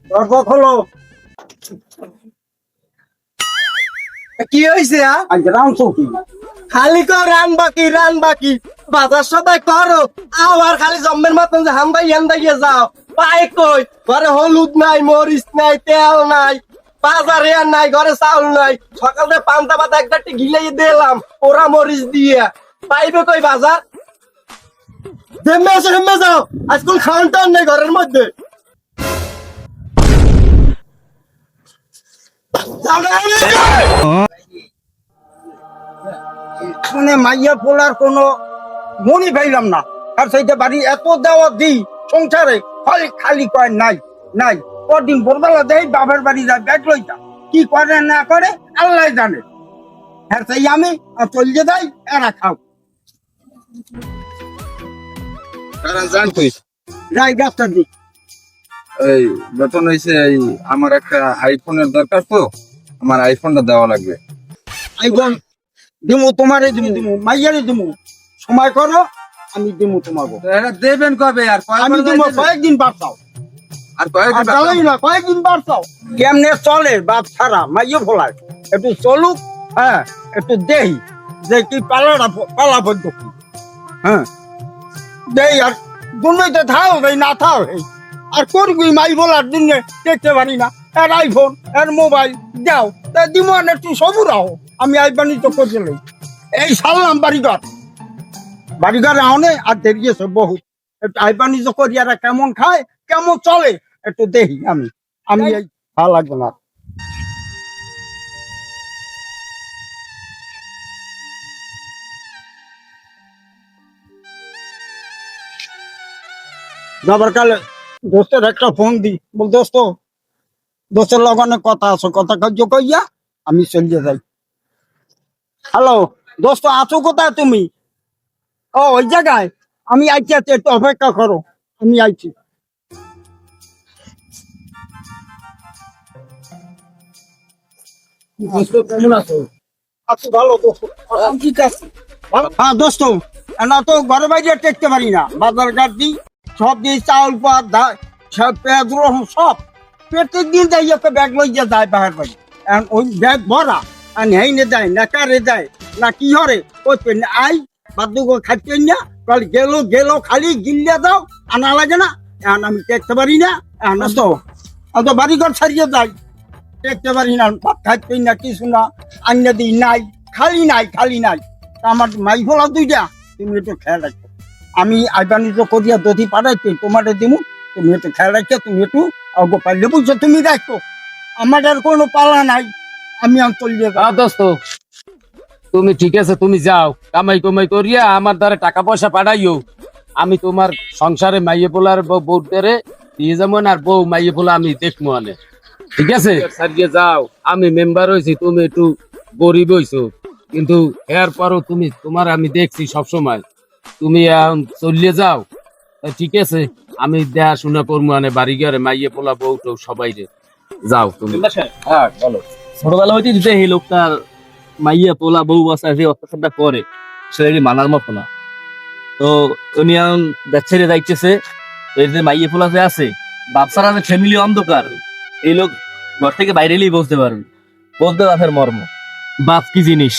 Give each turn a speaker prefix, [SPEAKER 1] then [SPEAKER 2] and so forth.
[SPEAKER 1] দরজা খোলো।
[SPEAKER 2] কি হয়েছে?
[SPEAKER 1] আজ রামছো কি?
[SPEAKER 2] খালি কর রান বাকি বাজার সদাই করো, আবার খালি জম্মের মতন যে হান্দাইয়ে যাও। পাই কই ঘরে হলুদ নাই, মরিচ নাই, তেল নাই, বাজারে আর নাই, ঘরে চাউল নাই। সকালে পান্তা পাতা একটা গিলাই দিলাম ওরা মরিচ দিয়ে, পাইবে কই বাজার? হেমে যাও, আজকাল খাওয়ান টান নেই ঘরের মধ্যে।
[SPEAKER 1] মানে মাইয়া পোলার কোনো মনি পাইলাম না। আর সেইটা বাড়ি এত দেওয়া দিই সংসারে, খালি খালি কয় নাই নাই। কদিন ভোরবেলা দেয় বাবার বাড়ি যায় ব্যাগ লইতা, কি করে না করে আল্লাহ জানে। হ্যাঁ সেই আমি চলিয়ে যাই, এরা খাও
[SPEAKER 3] জানতিস
[SPEAKER 1] যাই গাছটা দিই।
[SPEAKER 3] এই বেতন হয়েছে, এই আমার একটা আইফোনের দরকার, তো আমার আইফোনটা দেওয়া লাগবে।
[SPEAKER 1] আইফোন দিমু, তোমারে দিমু মাইয়ারে দিমু, সময় করো আমি দিমু তোমাকে।
[SPEAKER 3] এটা দেবেন কবে? আর
[SPEAKER 1] আমি দিমু কয়েকদিন বাড়তাও,
[SPEAKER 3] আর কয়েকদিন
[SPEAKER 1] জ্বালাই না কয়েকদিন বাড়তাও। কেমনে চলে বাপ ছাড়া মাইয়া ফোলায়, একটু চলুক। হ্যাঁ একটু দেই যে কি পালা পদ্ধতি। হ্যাঁ দেই আর দুনিয়াতে থাও এই না থাও এই আর করবি মাই বলার দিনে দেখতে পারি না। এর আইফোন এর মোবাইল যাও তা দিমন একটু সবুর আও। আমি আইবানি তো করছিলাম এই সারলাম বাড়িঘর আনে আর দেরিয়েছে বহুত। একটু আইবানি তো করি আর কেমন খায় কেমন চলে একটু দেখি। আমি এই ভালো লাগবে না। যাবার কালে দোস্তের একটা ফোন দি, বল দোস্তের লগনে কথা আছে, কথা কার্য কইয়া আমি চলিয়ে যাই। হ্যালো দোস্ত, আছো কোথায় তুমি? ও ওই জায়গায় আমি আইছি, আছি একটু অপেক্ষা করো, আমি আইছি।
[SPEAKER 2] কেমন আছো?
[SPEAKER 1] আচ্ছা ভালো দোস্ত, ঠিক আছে। হ্যাঁ দোস্ত, না তো ঘরে বাইরে টেকতে পারি না। বাজার ঘাট দিই, সব দিই, চাউল পাত সব পেঁয়াজ রসুন সব প্রত্যেক দিন যাই একটা ব্যাগ লইয়া যায় বাহার বাড়ি। ওই ব্যাগ ভরা আর হেইনে দেয় না কারে দেয় না কি হরে ওই পেন আই বাদ্য খাইতে না গেল খালি গিল্লা দাও, আনা লাগে না। এখন আমি টেকতে পারি না। এখন তো বাড়ি ঘর ছাড়িয়ে যাই, দেখতে পারি না, ভাত খাইতে না, কিছু না আইনা দিই নাই, খালি নাই। তা আমার মাই ফোলা দুইটা, তুমি একটু খেয়াল রাখো। আমি আইবানি তো করিয়া দধি পাঠাইতে তোমাদের দিমু, তুমি একটু খেয়াল রাখো। তুমি একটু পারলে বুঝছো, তুমি দেখো আমার আর কোনো পালা নাই। আমি চলিয়ে যাও।
[SPEAKER 4] দোস্ত তুমি ঠিক আছে, তুমি যাও কামাই করিয়া আমার দ্বারা টাকা পয়সা পাঠাইও। আমি তোমার সংসারে মাইয়ে পোলার বউটারে দিয়ে যেমন আর বউ মাইয়ে পোলা আমি দেখবো আনে, ঠিক আছে? সারিয়ে যাও, আমি মেম্বার হয়েছি, তুমি একটু গরিব হইছো, কিন্তু এর পরও তুমি তোমার আমি দেখছি সবসময়, তুমি এখন চলিয়ে যাও। ঠিক আছে, আমি দেখাশোনা করবো আনে বাড়ি ঘরে মাইয়ে পোলা বউ টৌ সবাই রে। যাও তুমি। হ্যাঁ বলো।
[SPEAKER 5] ছোটবেলা হইতে দিতে এই লোকটার মাইয়া পোলা বউ বাসা যে অত্যাচারটা করে সেটা মানার মতো না। তো উনি এখন ছেড়ে যাইতেছে, এই যে মাইয়া পোলা যে আছে বাপসারা যে ফ্যামিলি অন্ধকার, এই লোক ঘর থেকে বাইরে এলেই বুঝতে পারবে, বলতে বাপের মর্ম, বাপ কি জিনিস।